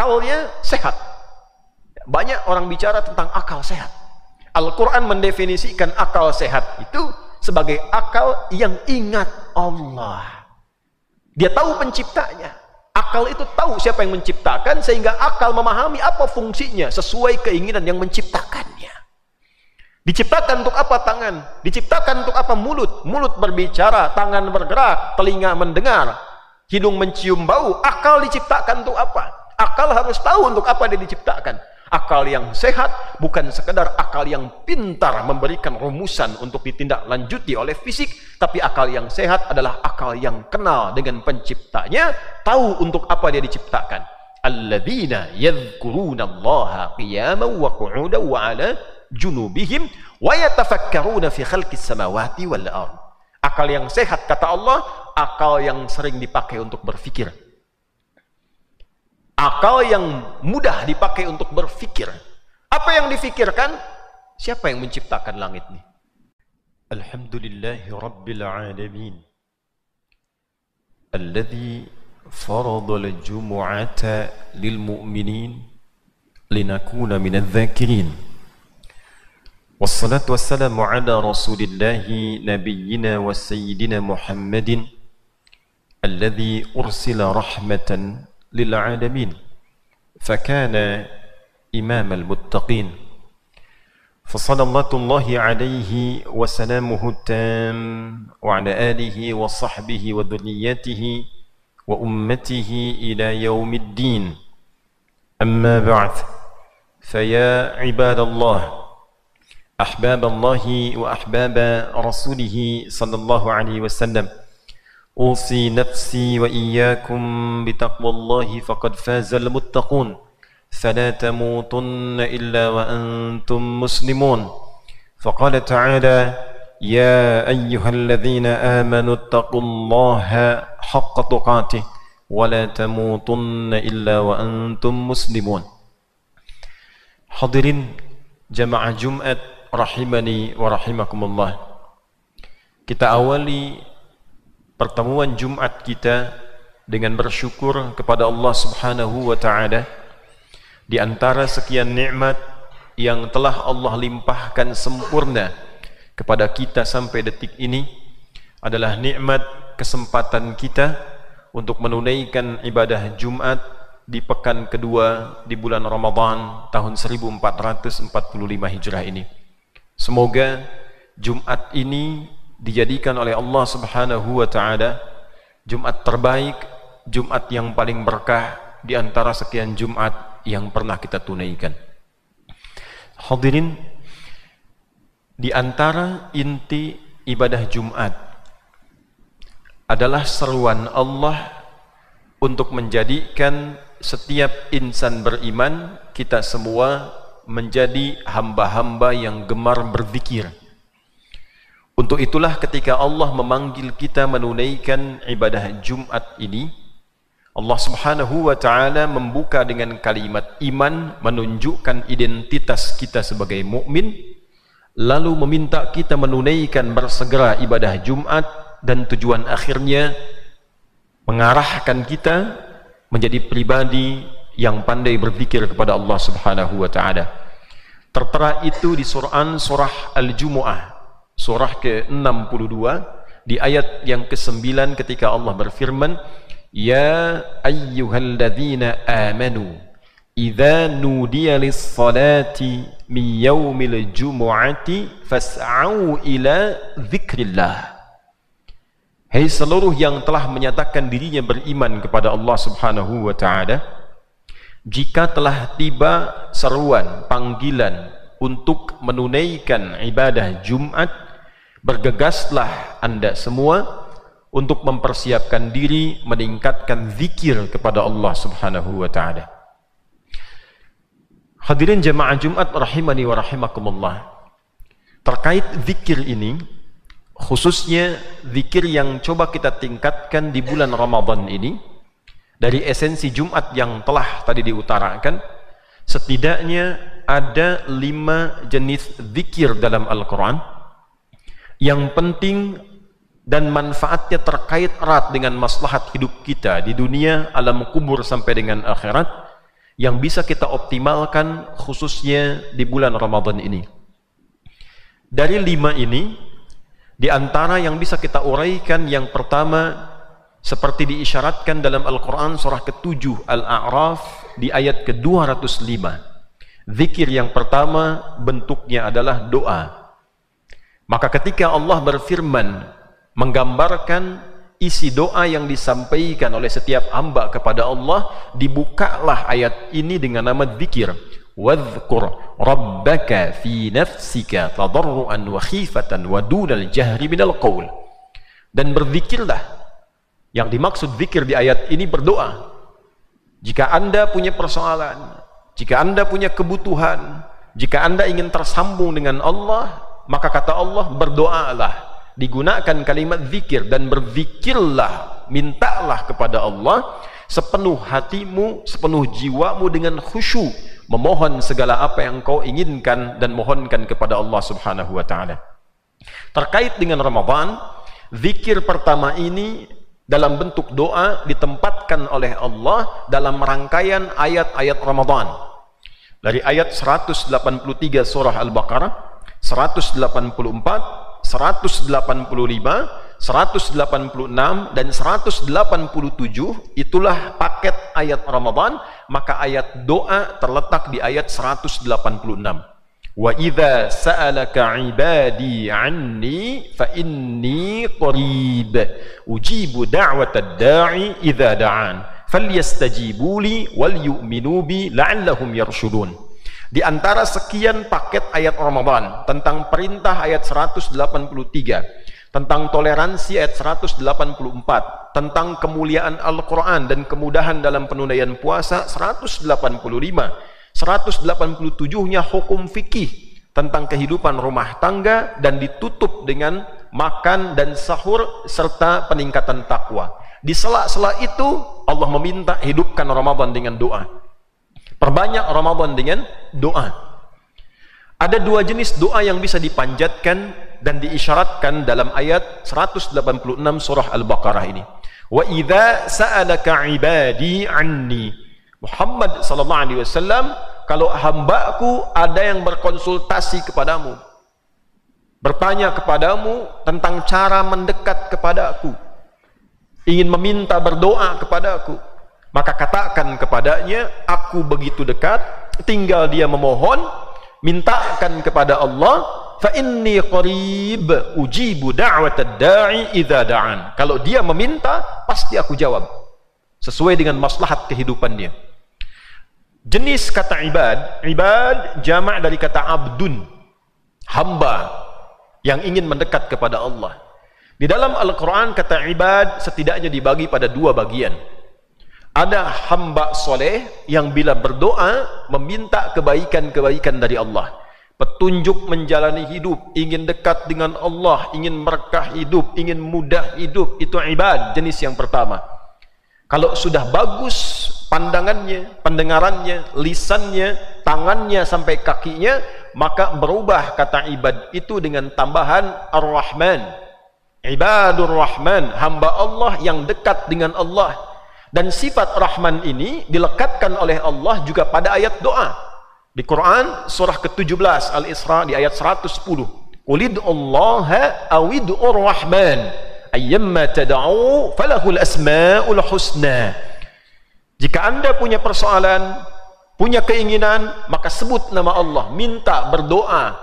akalnya sehat. Banyak orang bicara tentang akal sehat. Al-Quran mendefinisikan akal sehat itu sebagai akal yang ingat Allah. Dia tahu penciptanya. Akal itu tahu siapa yang menciptakan, sehingga akal memahami apa fungsinya sesuai keinginan yang menciptakannya. Diciptakan untuk apa tangan? Diciptakan untuk apa mulut? Mulut berbicara, tangan bergerak, telinga mendengar, hidung mencium bau. Akal diciptakan untuk apa? Akal harus tahu untuk apa dia diciptakan. Akal yang sehat bukan sekedar akal yang pintar memberikan rumusan untuk ditindaklanjuti oleh fisik, tapi akal yang sehat adalah akal yang kenal dengan penciptanya, tahu untuk apa dia diciptakan. Alladzina yadhkurunallaha qiyaman wa qu'udan wa 'ala junubihim wa yatafakkaruna fi khalqis samawati wal ardh. Akal yang sehat, kata Allah, akal yang sering dipakai untuk berfikir. Akal yang mudah dipakai untuk berfikir. Apa yang difikirkan? Siapa yang menciptakan langit ini? Alhamdulillahi Rabbil Alamin, alladhi farada al-jumu'ata lil mu'minin linakuna minadh dhakirin. Wassalatu wassalamu ala rasulillahi nabiyyina wa sayyidina Muhammadin alladhi ursila rahmatan للعالمين فكان إمام المتقين فصلوات الله عليه وسلامه التام وعلى آله وصحبه وذريته وأمته إلى يوم الدين. أما بعد، فيا عباد الله، أحباب الله وأحباب رسوله صلى الله عليه وسلم، أوصي نفسي وإياكم بتقوى الله فقد فاز المتقون، فلا تموتن إلا وأنتم مسلمون. فقال تعالى: يا أيها الذين آمنوا اتقوا الله حق تقاته ولا تموتن إلا وأنتم مسلمون. Hadirin jamaah Jumat rahimani wa rahimakumullah. Kita awali pertemuan Jumat kita dengan bersyukur kepada Allah Subhanahu wa Ta'ala. Di antara sekian nikmat yang telah Allah limpahkan sempurna kepada kita sampai detik ini adalah nikmat kesempatan kita untuk menunaikan ibadah Jumat di pekan kedua di bulan Ramadan tahun 1445 Hijrah ini. Semoga Jumat ini dijadikan oleh Allah Subhanahu wa Ta'ala Jumat terbaik, Jumat yang paling berkah di antara sekian Jumat yang pernah kita tunaikan. Hadirin, di antara inti ibadah Jumat adalah seruan Allah untuk menjadikan setiap insan beriman, kita semua menjadi hamba-hamba yang gemar berzikir. Untuk itulah ketika Allah memanggil kita menunaikan ibadah Jumat ini, Allah Subhanahu wa Ta'ala membuka dengan kalimat iman, menunjukkan identitas kita sebagai mukmin, lalu meminta kita menunaikan bersegera ibadah Jumat, dan tujuan akhirnya mengarahkan kita menjadi pribadi yang pandai berzikir kepada Allah Subhanahu wa Ta'ala. Tertera itu di surah Al-Jumu'ah, surah ke-62, di ayat yang ke-9 ketika Allah berfirman, Ya ayyuhalladzina amanu idza nudiya lis-salati min yaumil jumu'ati fas'au ila dzikrillah. Hai seluruh yang telah menyatakan dirinya beriman kepada Allah Subhanahu wa Ta'ala, jika telah tiba seruan, panggilan untuk menunaikan ibadah Jumat, bergegaslah Anda semua untuk mempersiapkan diri meningkatkan zikir kepada Allah Subhanahu wa Ta'ala. Hadirin jamaah Jumat rahimani wa rahimakumullah. Terkait zikir ini, khususnya zikir yang coba kita tingkatkan di bulan Ramadan ini, dari esensi Jumat yang telah tadi diutarakan, setidaknya ada 5 jenis zikir dalam Al-Quran yang penting dan manfaatnya terkait erat dengan maslahat hidup kita di dunia, alam kubur sampai dengan akhirat, yang bisa kita optimalkan khususnya di bulan Ramadan ini. Dari 5 ini, di antara yang bisa kita uraikan, yang pertama seperti diisyaratkan dalam Al-Quran surah ke-7 Al-A'raf di ayat ke-205. Zikir yang pertama bentuknya adalah doa. Maka ketika Allah berfirman menggambarkan isi doa yang disampaikan oleh setiap hamba kepada Allah, dibukalah ayat ini dengan nama zikir. Wadhkur rabbaka fi nafsika tadarruan wa khifatan wa dunal jahri minal qaul. Dan berzikirlah. Yang dimaksud zikir di ayat ini berdoa. Jika Anda punya persoalan, jika Anda punya kebutuhan, jika Anda ingin tersambung dengan Allah, maka kata Allah, berdoalah. Digunakan kalimat zikir, dan berzikirlah, mintalah kepada Allah sepenuh hatimu, sepenuh jiwamu dengan khusyuk, memohon segala apa yang kau inginkan dan mohonkan kepada Allah Subhanahu wa taala. Terkait dengan Ramadan, zikir pertama ini dalam bentuk doa ditempatkan oleh Allah dalam rangkaian ayat-ayat Ramadan. Dari ayat 183 surah Al-Baqarah, 184, 185, 186 dan 187, itulah paket ayat Ramadan. Maka ayat doa terletak di ayat 186. Wa idza sa'alaka 'ibadi 'anni fa inni qarib ujibu da'watad da'i idza da'an falyastajibu li wal yu'minu bi la'allahum yarshudun. Di antara sekian paket ayat Ramadan, tentang perintah ayat 183, tentang toleransi ayat 184, tentang kemuliaan Al-Quran dan kemudahan dalam penunaian puasa 185, 187-nya hukum fikih tentang kehidupan rumah tangga, dan ditutup dengan makan dan sahur serta peningkatan takwa. Di sela-sela itu Allah meminta hidupkan Ramadan dengan doa. Perbanyak Ramadan dengan doa. Ada 2 jenis doa yang bisa dipanjatkan dan diisyaratkan dalam ayat 186 surah Al-Baqarah ini. Wa idza sa'alaka 'ibadi 'anni. Muhammad sallallahu alaihi wasallam, kalau hambaku ada yang berkonsultasi kepadamu, bertanya kepadamu tentang cara mendekat kepadaku, ingin meminta berdoa kepadaku, maka katakan kepadanya, aku begitu dekat, tinggal dia memohon, mintakan kepada Allah, fa inni qarib ujibu da'watad da'i idza da'an. Kalau dia meminta, pasti aku jawab sesuai dengan maslahat kehidupan dia. Jenis kata ibad, ibad jamak dari kata abdun, hamba yang ingin mendekat kepada Allah. Di dalam Al-Quran kata ibad setidaknya dibagi pada 2 bagian. Ada hamba soleh yang bila berdoa meminta kebaikan-kebaikan dari Allah, petunjuk menjalani hidup, ingin dekat dengan Allah, ingin berkah hidup, ingin mudah hidup, itu ibad jenis yang pertama. Kalau sudah bagus pandangannya, pendengarannya, lisannya, tangannya sampai kakinya, maka berubah kata ibad itu dengan tambahan Ar-Rahman. Ibadur Rahman, hamba Allah yang dekat dengan Allah. Dan sifat Rahman ini dilekatkan oleh Allah juga pada ayat doa. Di Quran surah ke-17 Al-Isra di ayat 110. Qulid'ullaha awid'ur Rahman ayyamma tad'u falahul asma'ul husna. Jika Anda punya persoalan, punya keinginan, maka sebut nama Allah, minta, berdoa,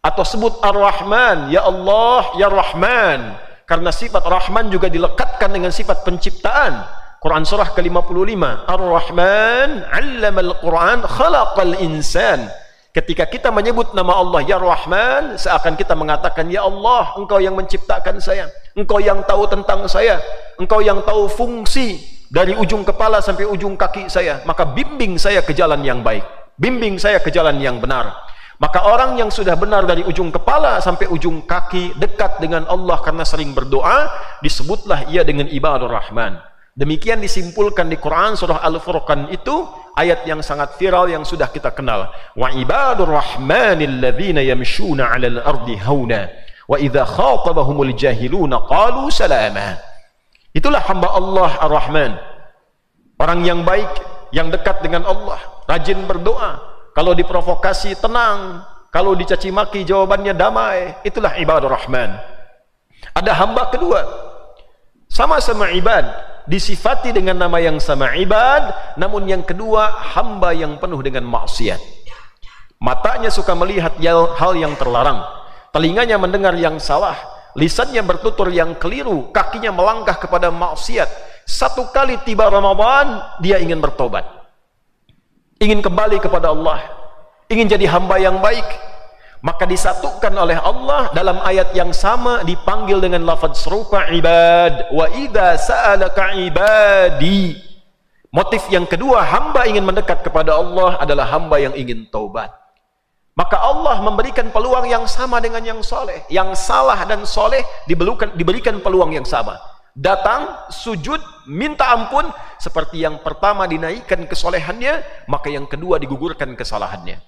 atau sebut Ar-Rahman, ya Allah, ya Rahman. Karena sifat Rahman juga dilekatkan dengan sifat penciptaan. Quran surah ke-55, Ar-Rahman 'allamal Quran khalaqal insan. Ketika kita menyebut nama Allah ya Rahman, seakan kita mengatakan, ya Allah, Engkau yang menciptakan saya, Engkau yang tahu tentang saya, Engkau yang tahu fungsi dari ujung kepala sampai ujung kaki saya, maka bimbing saya ke jalan yang baik, bimbing saya ke jalan yang benar. Maka orang yang sudah benar dari ujung kepala sampai ujung kaki, dekat dengan Allah karena sering berdoa, disebutlah ia dengan ibadur Rahman. Demikian disimpulkan di Quran surah Al-Furqan itu, ayat yang sangat viral yang sudah kita kenal. Wa ibadur rahmanil ladzina yamshuna 'alal ardi hauna wa idza khatabahumul jahiluna qalu salama. Itulah hamba Allah Ar-Rahman. Orang yang baik, yang dekat dengan Allah, rajin berdoa, kalau diprovokasi tenang, kalau dicaci maki jawabannya damai. Itulah ibadur rahman. Ada hamba kedua, sama-sama ibad, disifati dengan nama yang sama ibad, namun yang kedua hamba yang penuh dengan maksiat. Matanya suka melihat hal yang terlarang, telinganya mendengar yang salah, lisannya bertutur yang keliru, kakinya melangkah kepada maksiat. Satu kali tiba Ramadan, dia ingin bertobat, ingin kembali kepada Allah, ingin jadi hamba yang baik. Maka disatukan oleh Allah dalam ayat yang sama, dipanggil dengan lafaz serupa, ibad. Wa idza sa'alaka ibadi. Motif yang kedua, hamba ingin mendekat kepada Allah adalah hamba yang ingin taubat. Maka Allah memberikan peluang yang sama dengan yang soleh. Yang salah dan soleh diberikan peluang yang sama. Datang, sujud, minta ampun. Seperti yang pertama dinaikkan kesolehannya, maka yang kedua digugurkan kesalahannya.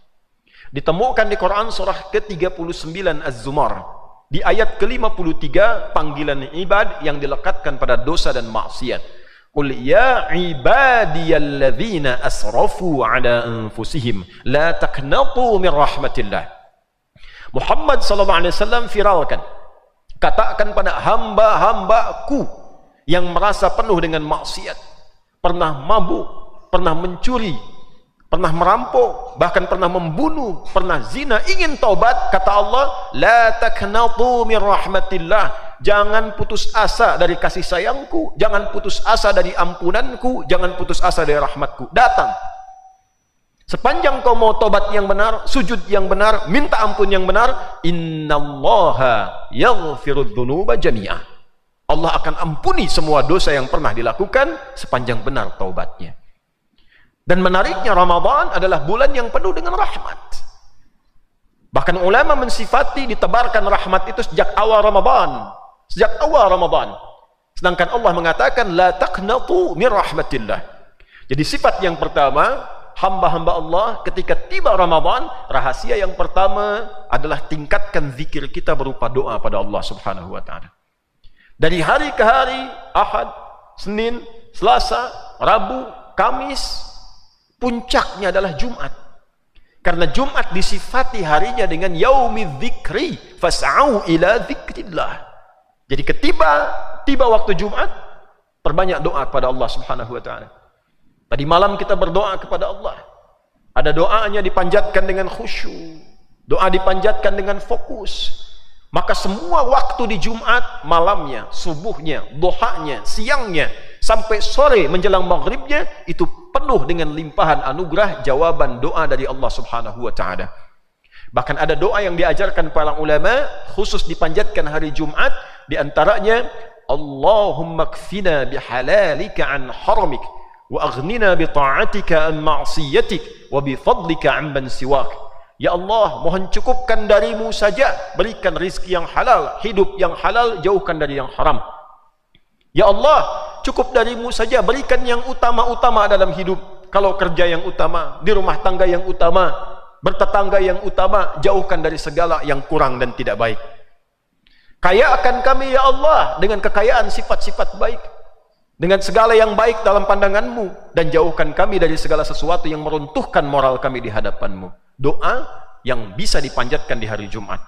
Ditemukan di Quran surah ke-39 Az-Zumar, di ayat ke-53, panggilan ibad yang dilekatkan pada dosa dan maksiat. Qul ya ibadiyalladzina asrafu ala anfusihim la taqnatu min rahmatillah. Muhammad sallallahu alaihi wasallam firalkan, katakan pada hamba-hambaku yang merasa penuh dengan maksiat, pernah mabuk, pernah mencuri, pernah merampok, bahkan pernah membunuh, pernah zina, ingin taubat, kata Allah, la taqnatu min rahmatillah. Jangan putus asa dari kasih sayangku, jangan putus asa dari ampunanku, jangan putus asa dari rahmatku. Datang. Sepanjang kau mau taubat yang benar, sujud yang benar, minta ampun yang benar, innallaha yaghfirudz dzunuba jami'ah. Allah akan ampuni semua dosa yang pernah dilakukan sepanjang benar taubatnya. Dan menariknya, Ramadan adalah bulan yang penuh dengan rahmat. Bahkan ulama mensifati ditebarkan rahmat itu sejak awal Ramadan. Sejak awal Ramadan. Sedangkan Allah mengatakan, la taqnatu min rahmatillah. Jadi sifat yang pertama, hamba-hamba Allah ketika tiba Ramadan, rahasia yang pertama adalah tingkatkan zikir kita berupa doa pada Allah subhanahu wa ta'ala. Dari hari ke hari, Ahad, Senin, Selasa, Rabu, Kamis, puncaknya adalah Jumat. Karena Jumat disifati harinya dengan yaumidz dzikri fas'au ila dzikrillah. Jadi tiba waktu Jumat, perbanyak doa kepada Allah subhanahu wa ta'ala. Tadi malam kita berdoa kepada Allah. Ada doanya dipanjatkan dengan khusyuk, doa dipanjatkan dengan fokus. Maka semua waktu di Jumat, malamnya, subuhnya, duhanya, siangnya, sampai sore menjelang maghribnya, itu penuh dengan limpahan anugerah jawaban doa dari Allah subhanahu wa ta'ala. Bahkan ada doa yang diajarkan para ulama khusus dipanjatkan hari Jumat, di antaranya Allahumma kfina bihalalika an haramik wa aghnina bi ta'atika an ma'siyatik wa bi fadlika amman siwak. Ya Allah, mohon cukupkan darimu saja, berikan rizki yang halal, hidup yang halal, jauhkan dari yang haram. Ya Allah, cukup darimu saja, berikan yang utama-utama dalam hidup. Kalau kerja yang utama, di rumah tangga yang utama, bertetangga yang utama, jauhkan dari segala yang kurang dan tidak baik. Kayakan kami ya Allah dengan kekayaan sifat-sifat baik, dengan segala yang baik dalam pandanganmu, dan jauhkan kami dari segala sesuatu yang meruntuhkan moral kami di hadapanmu. Doa yang bisa dipanjatkan di hari Jumat.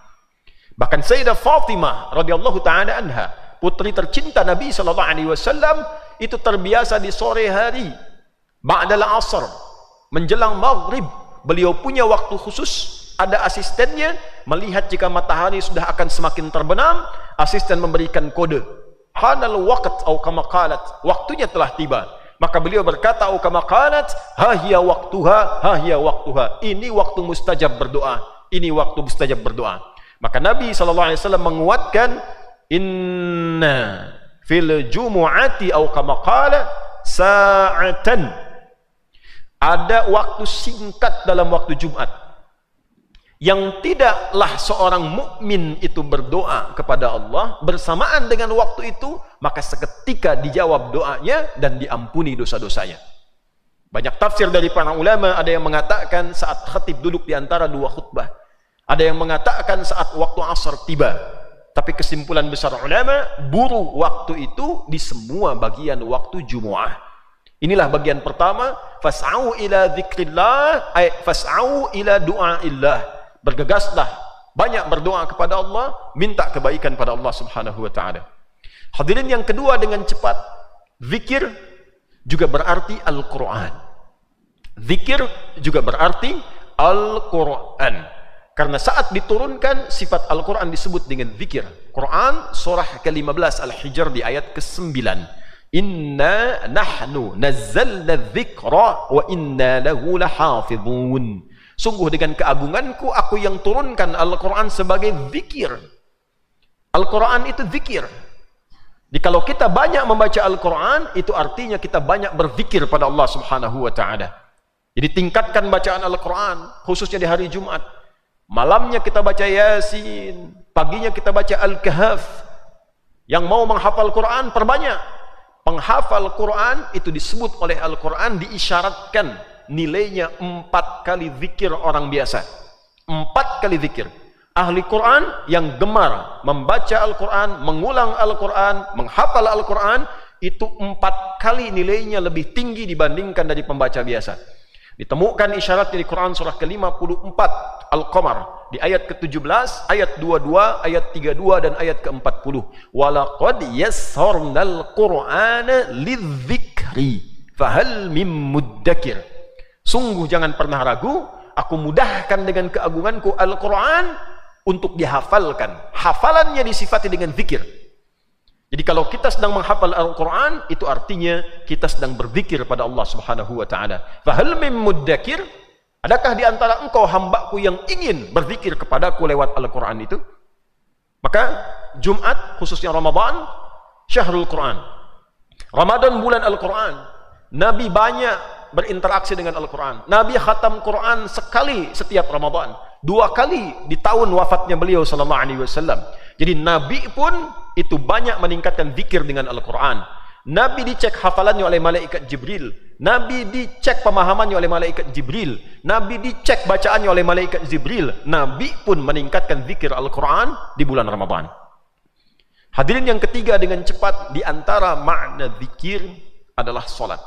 Bahkan Sayyidah Fatimah radhiyallahu ta'ala anha, putri tercinta Nabi SAW, itu terbiasa di sore hari, ba'dal asr, menjelang maghrib, beliau punya waktu khusus, ada asistennya, melihat jika matahari sudah akan semakin terbenam, asisten memberikan kode, hanal waqt atau kama qalat, waktunya telah tiba. Maka beliau berkata, atau kama qalat, ha hiya waqtuha, ini waktu mustajab berdoa, ini waktu mustajab berdoa. Maka Nabi SAW menguatkan, inna fil jumu'ati atau kama qala sa'atan, ada waktu singkat dalam waktu Jumat yang tidaklah seorang mukmin itu berdoa kepada Allah bersamaan dengan waktu itu, maka seketika dijawab doanya dan diampuni dosa-dosanya. Banyak tafsir dari para ulama, ada yang mengatakan saat khatib duduk di antara dua khutbah, ada yang mengatakan saat waktu asar tiba. Tapi kesimpulan besar ulama, buru waktu itu di semua bagian waktu Jumu'ah. Inilah bagian pertama, fas'au ila dzikrillah, ay fas'au ila du'aillah. Bergegaslah banyak berdoa kepada Allah, minta kebaikan pada Allah Subhanahu wa taala. Hadirin yang kedua dengan cepat, zikir juga berarti Al-Qur'an. Zikir juga berarti Al-Qur'an. Karena saat diturunkan sifat Al-Qur'an disebut dengan zikir. Quran surah ke-15 Al-Hijr di ayat ke-9. Inna nahnu nazzalna dzikra wa inna lahu lahafizun. Sungguh dengan keagunganku aku yang turunkan Al-Quran sebagai zikir. Al-Quran itu zikir. Jadi kalau kita banyak membaca Al-Quran, itu artinya kita banyak berzikir pada Allah Subhanahu wa taala. Jadi tingkatkan bacaan Al-Quran, khususnya di hari Jumat. Malamnya kita baca Yasin, paginya kita baca Al-Kahf. Yang mau menghafal Quran perbanyak. Penghafal Quran itu disebut oleh Al-Quran, diisyaratkan nilainya 4 kali zikir orang biasa. 4 kali zikir. Ahli Quran yang gemar membaca Al-Quran, mengulang Al-Quran, menghafal Al-Quran, itu 4 kali nilainya lebih tinggi dibandingkan dari pembaca biasa. Ditemukan isyaratnya di Quran surah ke-54 Al-Qamar di ayat ke-17, ayat 22, ayat 32 dan ayat ke-40. Walaqad yassarnal Qur'ana lidzikri fahal mim muddakir. Sungguh jangan pernah ragu, aku mudahkan dengan keagunganku Al-Quran untuk dihafalkan. Hafalannya disifati dengan zikir. Jadi kalau kita sedang menghafal Al-Quran, itu artinya kita sedang berzikir pada Allah Subhanahu wa taala. Fahal mim muddakir? Adakah di antara engkau hambaku yang ingin berzikir kepadaku lewat Al-Quran itu? Maka Jumat, khususnya Ramadan, Syahrul Quran. Ramadan bulan Al-Quran. Nabi banyak berinteraksi dengan Al-Quran. Nabi khatam Quran sekali setiap Ramadan, 2 kali di tahun wafatnya beliau sallallahu alaihi wasallam. Jadi Nabi pun itu banyak meningkatkan zikir dengan Al-Quran. Nabi dicek hafalannya oleh malaikat Jibril. Nabi dicek pemahamannya oleh malaikat Jibril. Nabi dicek bacaannya oleh malaikat Jibril. Nabi pun meningkatkan zikir Al-Quran di bulan Ramadan. Hadirin yang ketiga dengan cepat, di antara makna zikir adalah salat.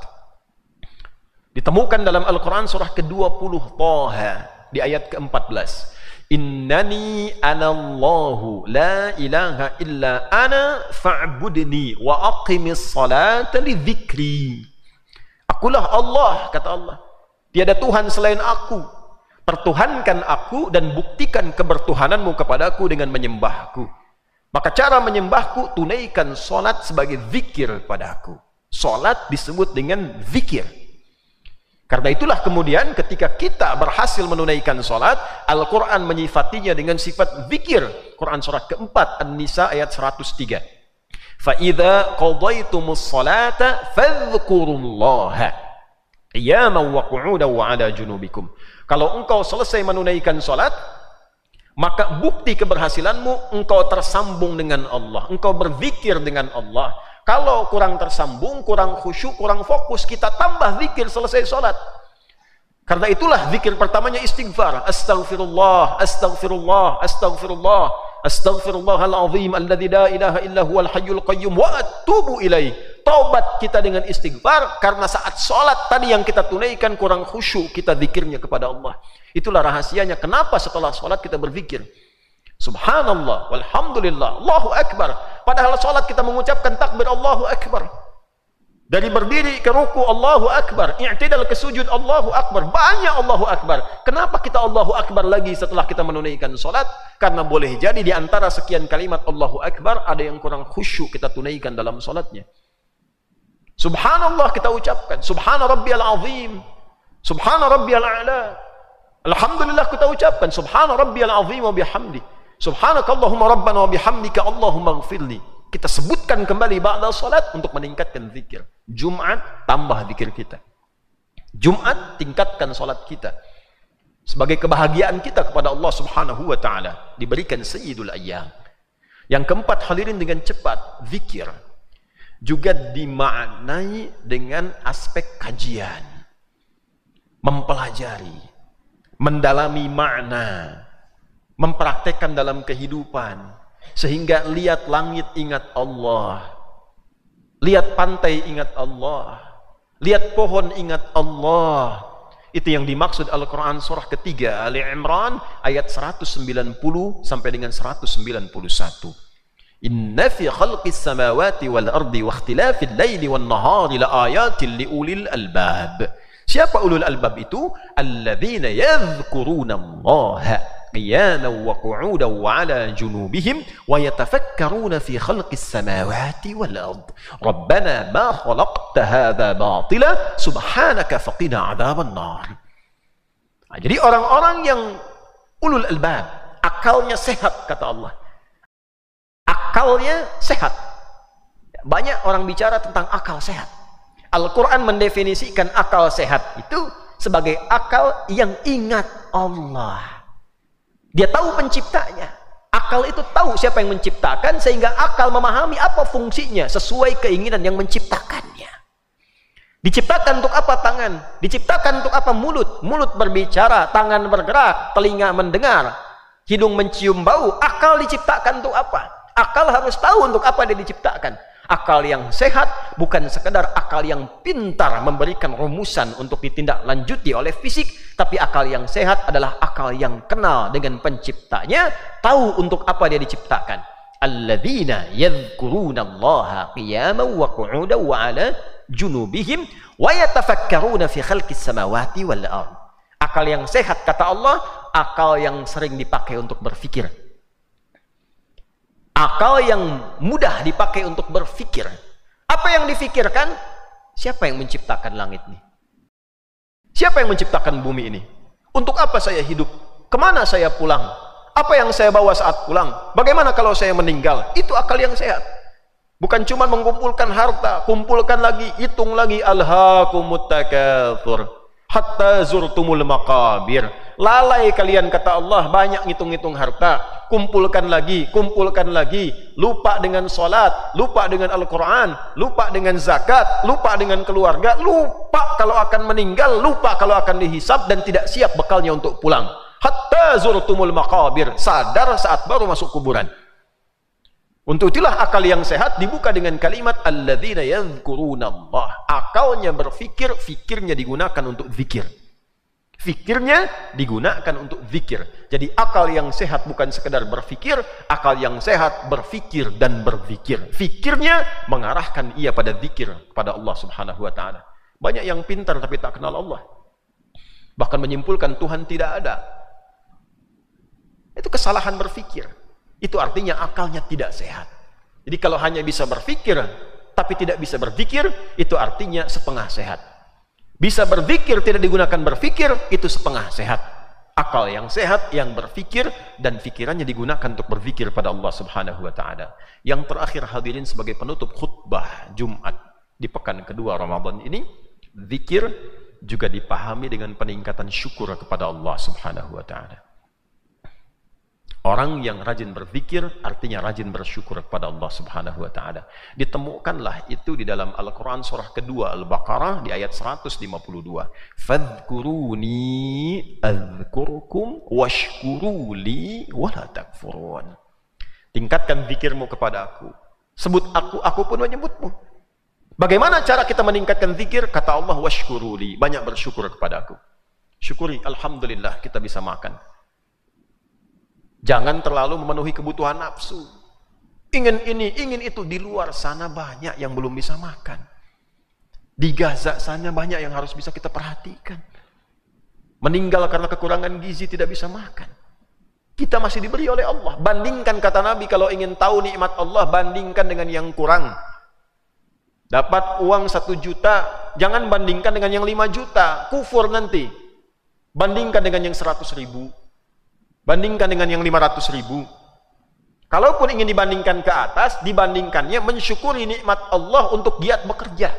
Ditemukan dalam Al-Quran surah ke-20 Taha di ayat ke-14. Innani anallahu la ilaha illa ana fa'budni wa aqimis salata li dzikri. Akulah Allah, kata Allah. Tiada Tuhan selain aku. Pertuhankan aku dan buktikan kebertuhananmu kepadaku dengan menyembahku. Maka cara menyembahku, tunaikan solat sebagai zikir padaku. Solat disebut dengan zikir. Karena itulah kemudian ketika kita berhasil menunaikan solat, Al-Quran menyifatinya dengan sifat zikir. Quran surah ke-4 An-Nisa ayat 103. فَإِذَا قَضَيْتُمُ الصَّلَاةَ فَاذْكُرُوا اللَّهَ قِيَامًا وَقُعُودًا وَعَلَى جُنُوبِكُمْ. Kalau engkau selesai menunaikan solat, maka bukti keberhasilanmu, engkau tersambung dengan Allah, engkau berzikir dengan Allah. Kalau kurang tersambung, kurang khusyuk, kurang fokus, kita tambah zikir selesai sholat. Karena itulah zikir pertamanya istighfar. Astaghfirullah, astaghfirullah, astaghfirullah, astaghfirullahal azim alladzi la ilaha illa huwal hayyul qayyum wa atubu ilaih. Taubat kita dengan istighfar, karena saat sholat tadi yang kita tunaikan kurang khusyuk, kita zikirnya kepada Allah. Itulah rahasianya kenapa setelah sholat kita berzikir. Subhanallah, walhamdulillah, Allahu Akbar. Padahal salat kita mengucapkan takbir Allahu Akbar. Dari berdiri ke ruku Allahu Akbar, i'tidal ke sujud Allahu Akbar. Banyak Allahu Akbar. Kenapa kita Allahu Akbar lagi setelah kita menunaikan salat? Karena boleh jadi di antara sekian kalimat Allahu Akbar ada yang kurang khusyuk kita tunaikan dalam salatnya. Subhanallah kita ucapkan, Subhana rabbiyal azim, Subhana rabbiyal a'la. Alhamdulillah kita ucapkan, Subhana rabbiyal azim wa bihamdi. Subhanakallahumma rabbana wa bihamdika Allahumma ighfirli. Kita sebutkan kembali ba'da salat untuk meningkatkan zikir. Jumat tambah zikir kita. Jumat tingkatkan salat kita. Sebagai kebahagiaan kita kepada Allah Subhanahu wa taala, diberikan sayyidul ayyam. Yang keempat, hadirin dengan cepat, zikir juga dimaknai dengan aspek kajian. Mempelajari, mendalami makna, mempraktekkan dalam kehidupan, sehingga lihat langit ingat Allah, lihat pantai ingat Allah, Lihat pohon, ingat Allah. Itu yang dimaksud Al-Quran surah ketiga Ali Imran ayat 190 sampai dengan 191. Inna fi khalqis samawati wal ardi wa ikhtilafil laili wan nahari la ayatin li ulil albab. Siapa ulul albab itu? Alladzina yadhkuruna Allah qiyaman wa qu'udan wa 'ala junubihim wa yatafakkaruna fi khalqis samawati wal ard. Rabbana ma khalaqta hadza batila subhanaka faqina 'adzaban nar. Nah, jadi orang-orang yang ulul albab, akalnya sehat kata Allah. Akalnya sehat. Banyak orang bicara tentang akal sehat. Al-Quran mendefinisikan akal sehat itu sebagai akal yang ingat Allah. Dia tahu penciptanya. Akal itu tahu siapa yang menciptakan, sehingga akal memahami apa fungsinya sesuai keinginan yang menciptakannya. Diciptakan untuk apa tangan? Diciptakan untuk apa mulut? Mulut berbicara, tangan bergerak, telinga mendengar, hidung mencium bau. Akal diciptakan untuk apa? Akal harus tahu untuk apa dia diciptakan. Akal yang sehat bukan sekedar akal yang pintar memberikan rumusan untuk ditindaklanjuti oleh fisik, tapi akal yang sehat adalah akal yang kenal dengan penciptanya, tahu untuk apa dia diciptakan. Alladzina yadhkurunallaha qiyaman wa qu'udan wa 'ala junubihim wa yatafakkaruna fi khalqis samawati wal ard. Akal yang sehat kata Allah, akal yang sering dipakai untuk berfikir. Akal yang mudah dipakai untuk berfikir. Apa yang difikirkan? Siapa yang menciptakan langit ini? Siapa yang menciptakan bumi ini? Untuk apa saya hidup? Kemana saya pulang? Apa yang saya bawa saat pulang? Bagaimana kalau saya meninggal? Itu akal yang sehat. Bukan cuma mengumpulkan harta, kumpulkan lagi, hitung lagi. Alhaakumut takatsur hatta zurtumul maqabir. Lalai kalian kata Allah, banyak ngitung-ngitung harta, kumpulkan lagi, lupa dengan salat, lupa dengan Al-Quran, lupa dengan zakat, lupa dengan keluarga, lupa kalau akan meninggal, lupa kalau akan dihisab, dan tidak siap bekalnya untuk pulang. Hatta zurtumul maqabir, sadar saat baru masuk kuburan. Untuk itulah akal yang sehat dibuka dengan kalimat alladzina yadhkurunallah. Akalnya berfikir, fikirnya digunakan untuk zikir. Fikirnya digunakan untuk zikir. Jadi akal yang sehat bukan sekedar berfikir, akal yang sehat berfikir dan berzikir. Fikirnya mengarahkan ia pada zikir kepada Allah Subhanahu wa taala. Banyak yang pintar tapi tak kenal Allah. Bahkan menyimpulkan Tuhan tidak ada. Itu kesalahan berfikir. Itu artinya akalnya tidak sehat. Jadi kalau hanya bisa berfikir tapi tidak bisa berzikir, itu artinya setengah sehat. Bisa berzikir tidak digunakan berfikir, itu setengah sehat. Akal yang sehat yang berfikir dan fikirannya digunakan untuk berzikir pada Allah Subhanahu wa taala. Yang terakhir hadirin, sebagai penutup khutbah Jumat di pekan kedua Ramadan ini, zikir juga dipahami dengan peningkatan syukur kepada Allah Subhanahu wa taala. Orang yang rajin berzikir artinya rajin bersyukur kepada Allah Subhanahu wa taala. Ditemukanlah itu di dalam Al-Qur'an surah kedua Al-Baqarah di ayat 152. Fadhkuruni adzkurkum washkuruli wala takfurun. Tingkatkan zikirmu kepada aku. Sebut aku pun menyebutmu. Bagaimana cara kita meningkatkan zikir? Kata Allah, washkuruli, banyak bersyukur kepada aku. Syukuri, alhamdulillah kita bisa makan. Jangan terlalu memenuhi kebutuhan nafsu. Ingin ini, ingin itu. Di luar sana banyak yang belum bisa makan. Di Gaza sana banyak yang harus bisa kita perhatikan. Meninggal karena kekurangan gizi, tidak bisa makan. Kita masih diberi oleh Allah. Bandingkan, kata Nabi, kalau ingin tahu nikmat Allah, bandingkan dengan yang kurang. Dapat uang 1 juta, jangan bandingkan dengan yang 5 juta. Kufur nanti. Bandingkan dengan yang 100.000. Bandingkan dengan yang 500.000. Kalaupun ingin dibandingkan ke atas, dibandingkannya mensyukuri nikmat Allah untuk giat bekerja.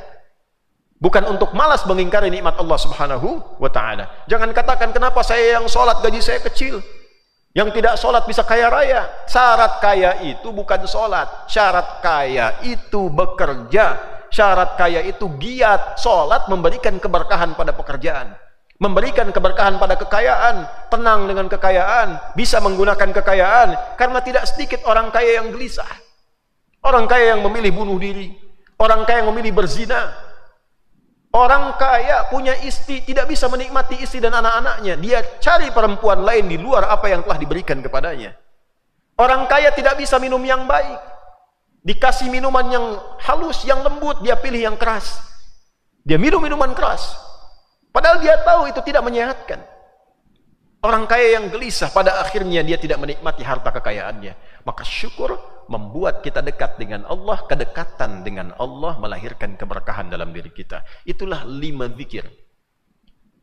Bukan untuk malas mengingkari nikmat Allah Subhanahu wa taala. Jangan katakan, kenapa saya yang sholat gaji saya kecil, yang tidak sholat bisa kaya raya. Syarat kaya itu bukan sholat. Syarat kaya itu bekerja. Syarat kaya itu giat. Sholat memberikan keberkahan pada pekerjaan, memberikan keberkahan pada kekayaan, tenang dengan kekayaan, bisa menggunakan kekayaan. Karena tidak sedikit orang kaya yang gelisah, orang kaya yang memilih bunuh diri, orang kaya yang memilih berzina, Orang kaya punya istri, tidak bisa menikmati istri dan anak-anaknya. Dia cari perempuan lain di luar apa yang telah diberikan kepadanya. Orang kaya tidak bisa minum yang baik. Dikasih minuman yang halus, yang lembut, dia pilih yang keras. Dia minum minuman keras. Padahal dia tahu itu tidak menyehatkan. Orang kaya yang gelisah, pada akhirnya dia tidak menikmati harta kekayaannya. Maka syukur membuat kita dekat dengan Allah. Kedekatan dengan Allah melahirkan keberkahan dalam diri kita. Itulah 5 zikir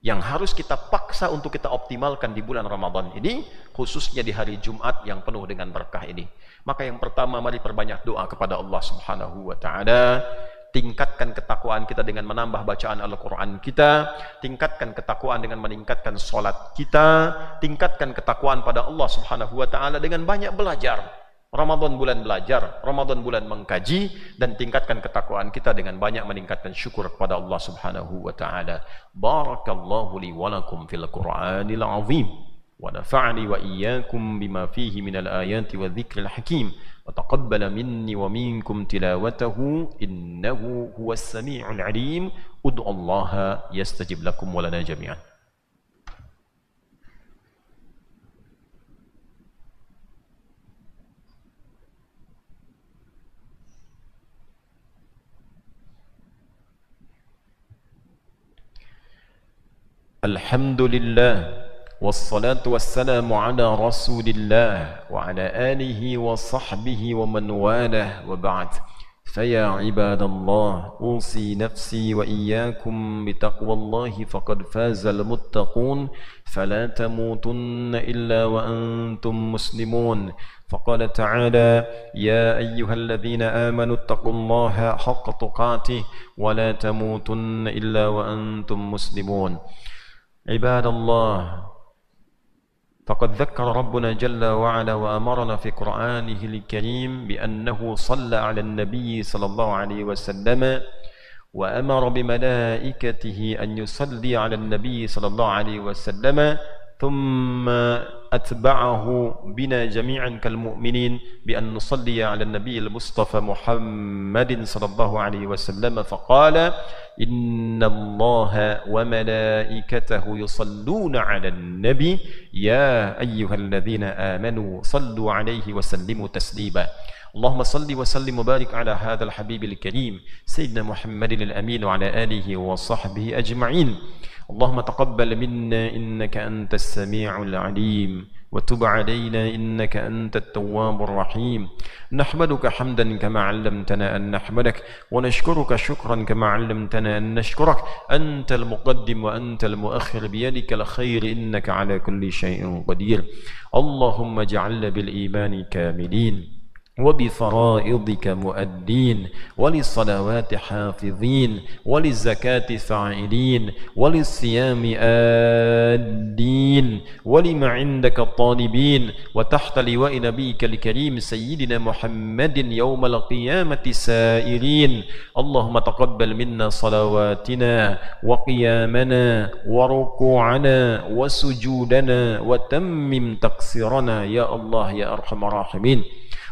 yang harus kita paksa untuk kita optimalkan di bulan Ramadan ini, khususnya di hari Jumat yang penuh dengan berkah ini. Maka yang pertama, mari perbanyak doa kepada Allah Subhanahu wa taala. Tingkatkan ketakwaan kita dengan menambah bacaan Al-Quran kita. Tingkatkan ketakwaan dengan meningkatkan solat kita. Tingkatkan ketakwaan pada Allah Subhanahu wa ta'ala dengan banyak belajar. Ramadan bulan belajar, Ramadan bulan mengkaji, dan tingkatkan ketakwaan kita dengan banyak meningkatkan syukur kepada Allah Subhanahu wa ta'ala. Barakallahu li wa lakum fil Qur'anil azim. Wa nafa'ani wa iyyakum bima fihi minal ayati wa dzikril hakim. وتقبل مني ومنكم تلاوته إنه هو السميع العليم ادعوا الله يستجب لكم ولنا جميعا. الحمد لله والصلاة والسلام على رسول الله وعلى آله وصحبه ومن والاه وبعد. فيا عباد الله أوصي نفسي وإياكم بتقوى الله فقد فاز المتقون فلا تموتن إلا وأنتم مسلمون. فقال تعالى يا أيها الذين آمنوا اتقوا الله حق تقاته ولا تموتن إلا وأنتم مسلمون. عباد الله فقد ذكر ربنا جل وعلا وأمرنا في قرآنه الكريم بأنه صلى على النبي صلى الله عليه وسلم وأمر بملائكته أن يصلي على النبي صلى الله عليه وسلم ثم أتبعه بنا جميعا كالمؤمنين بأن نصلي على النبي المصطفى محمد صلى الله عليه وسلم فقال إن الله وملائكته يصلون على النبي يا أيها الذين آمنوا صلوا عليه وسلموا تسليما. اللهم صل وسلم وبارك على هذا الحبيب الكريم سيدنا محمد الأمين وعلى آله وصحبه أجمعين. اللهم تقبل منا إنك أنت السميع العليم وتب علينا إنك أنت التواب الرحيم. نحمدك حمدا كما علمتنا أن نحمدك ونشكرك شكرا كما علمتنا أن نشكرك. أنت المقدم وأنت المؤخر بيدك الخير إنك على كل شيء قدير. اللهم اجعلنا بالإيمان كاملين وبفرائضك مؤدين وللصلوات حافظين وللزكاة فاعلين وللصيام آدين ولما عندك طالبين وتحت لواء نبيك الكريم سيدنا محمد يوم القيامة سائرين. اللهم تقبل منا صلواتنا وقيامنا وركوعنا وسجودنا وتمم تقصيرنا يا الله يا أرحم الراحمين.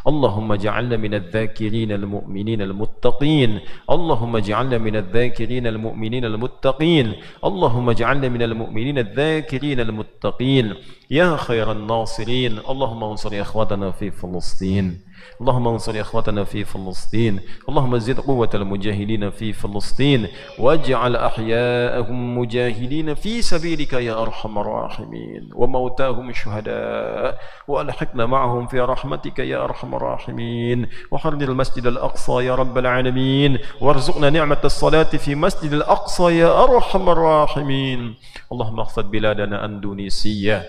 اللهم اجعلنا من الذاكرين المؤمنين المتقين. اللهم اجعلنا من الذاكرين المؤمنين المتقين. اللهم اجعلنا من المؤمنين الذاكرين المتقين يا خير الناصرين. اللهم انصر اخوتنا في فلسطين. اللهم انصر اخوتنا في فلسطين. اللهم زد قوة المجاهدين في فلسطين واجعل احياءهم مجاهدين في سبيلك يا ارحم الراحمين وموتاهم شهداء والحقنا معهم في رحمتك يا ارحم الراحمين. وحرر المسجد الاقصى يا رب العالمين وارزقنا نعمة الصلاة في مسجد الاقصى يا ارحم الراحمين. اللهم اغفر بلادنا اندونيسية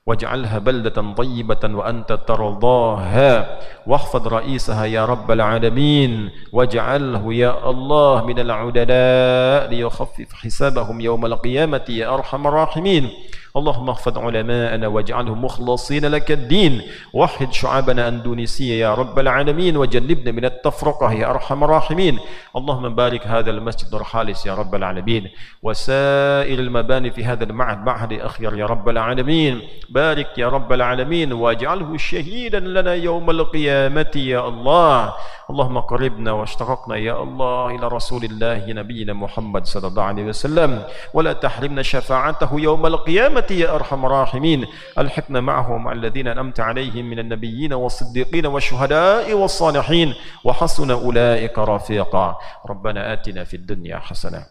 واجعلها بلدة طيبة وأنت ترضاها واحفظ رئيسها يا رب العالمين واجعله يا الله من العدلاء ليخفف حسابهم يوم القيامة يا أرحم الراحمين. اللهم احفظ علماءنا واجعلهم مخلصين لك الدين وحد شعابنا أندونيسية يا رب العالمين وجنبنا من التفرقة يا أرحم الراحمين اللهم بارك هذا المسجد الخالص يا رب العالمين وسائر المباني في هذا معهد أخير يا رب العالمين بارك يا رب العالمين واجعله شهيدا لنا يوم القيامة يا الله اللهم قربنا واشتققنا يا الله إلى رسول الله نبينا محمد صلى الله عليه وسلم ولا تحرمنا شفاعته يوم القيامة يا أرحم الراحمين الحقنا معهم الذين أنعمت عليهم من النبيين والصديقين والشهداء والصالحين وحسن أولئك رفيقا ربنا آتنا في الدنيا حسنة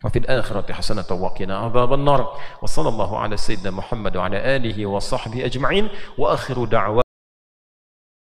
وفي الآخرة حسنة وقنا عذاب النار وصلى الله على سيدنا محمد وعلى آله وصحبه أجمعين وآخر دعوة